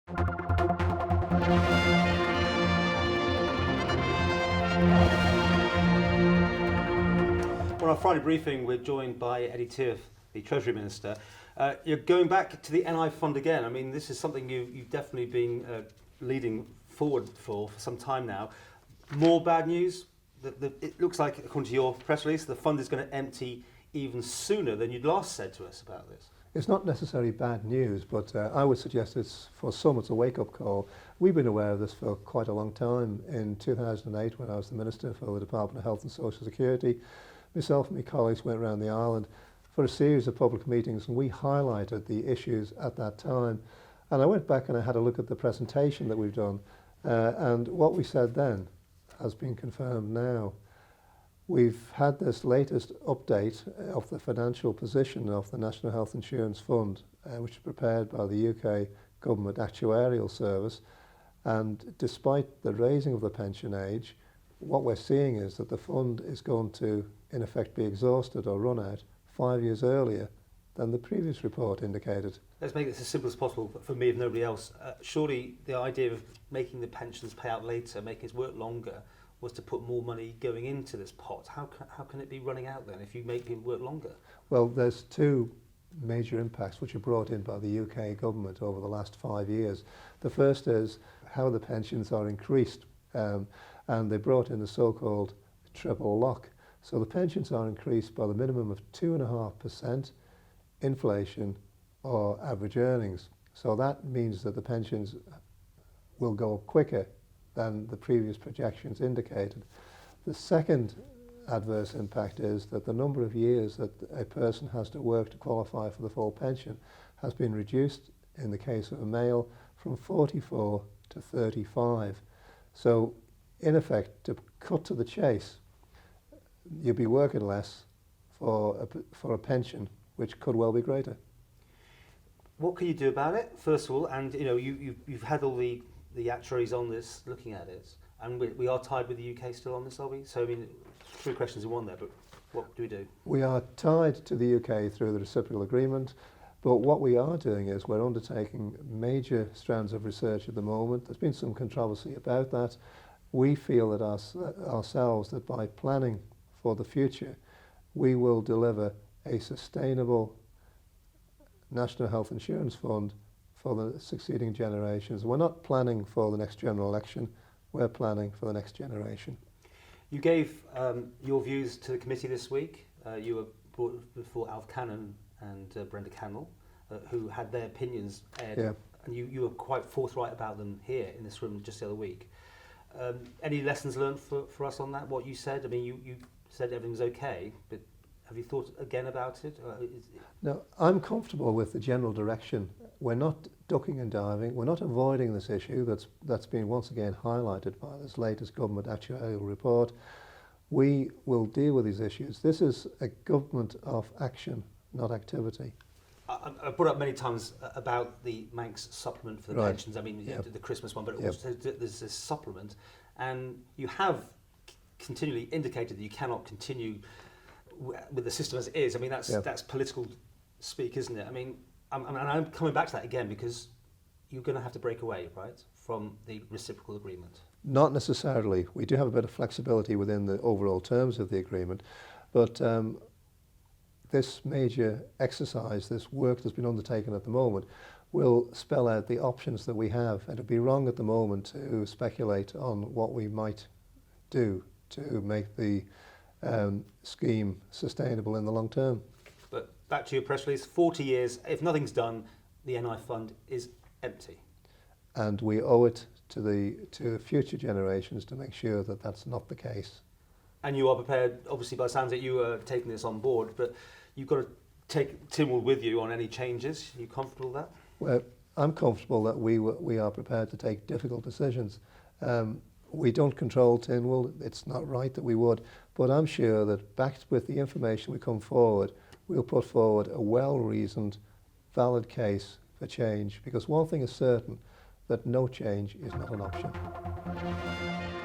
On our Friday briefing, we're joined by Teare, the Treasury Minister. You're going back to the NI fund again. I mean, this is something you've definitely been leading forward for some time now. More bad news. It looks like, according to your press release, the fund is going to empty even sooner than you'd last said to us about this. It's not necessarily bad news, but I would suggest for some it's a wake-up call. We've been aware of this for quite a long time. In 2008, when I was the Minister for the Department of Health and Social Security, myself and my colleagues went around the island for a series of public meetings, and we highlighted the issues at that time. And I went back and I had a look at the presentation that we've done, and what we said then has been confirmed now. We've had this latest update of the financial position of the National Health Insurance Fund, which is prepared by the UK Government Actuarial Service. And despite the raising of the pension age, what we're seeing is that the fund is going to, in effect, be exhausted or run out 5 years earlier than the previous report indicated. Let's make this as simple as possible for me, if nobody else. Surely the idea of making the pensions pay out later, making us work longer, was to put more money going into this pot. How can it be running out then if you make people work longer? Well, there's two major impacts which are brought in by the UK government over the last 5 years. The first is how the pensions are increased, and they brought in the so-called triple lock. So the pensions are increased by the minimum of 2.5% inflation or average earnings. So that means that the pensions will go up quicker than the previous projections indicated. The second adverse impact is that the number of years that a person has to work to qualify for the full pension has been reduced, in the case of a male, from 44 to 35. So in effect, to cut to the chase, you'll be working less for a pension which could well be greater. What can you do about it, first of all? And you've had all the actuaries on this looking at it, and we are tied with the UK still on this, are we? So I mean, three questions in one there, but what do we do? We are tied to the UK through the reciprocal agreement, but what we are doing is we're undertaking major strands of research at the moment. There's been some controversy about that. We feel that ourselves that by planning for the future, we will deliver a sustainable National Health Insurance Fund for the succeeding generations. We're not planning for the next general election, we're planning for the next generation. You gave your views to the committee this week. You were brought before Alf Cannon and Brenda Cannell, who had their opinions aired, Yeah. and you were quite forthright about them here in this room just the other week. Any lessons learned for us on that, what you said? I mean, you said everything was okay, but have you thought again about it? No, I'm comfortable with the general direction. We're not ducking and diving. We're not avoiding this issue that's been once again highlighted by this latest government actuarial report. We will deal with these issues. This is a government of action, not activity. I brought up many times about the Manx supplement for the pensions. I mean, Yep. the Christmas one, but Yep. also there's this supplement, and you have continually indicated that you cannot continue with the system as it is. I mean, that's political speak, isn't it? I mean, I'm coming back to that again because you're going to have to break away, right, from the reciprocal agreement. Not necessarily. We do have a bit of flexibility within the overall terms of the agreement, but this major exercise, this work that's been undertaken at the moment, will spell out the options that we have. And it'd be wrong at the moment to speculate on what we might do to make the scheme sustainable in the long term. But back to your press release, 40 years, if nothing's done, the NI fund is empty. And we owe it to the future generations to make sure that that's not the case. And you are prepared, obviously by the sounds that you are taking this on board, but you've got to take Tynwald with you on any changes. Are you comfortable with that? Well, I'm comfortable that we are prepared to take difficult decisions. We don't control Tynwald. It's not right that we would, but I'm sure that backed with the information we come forward, we'll put forward a well-reasoned, valid case for change, because one thing is certain, that no change is not an option.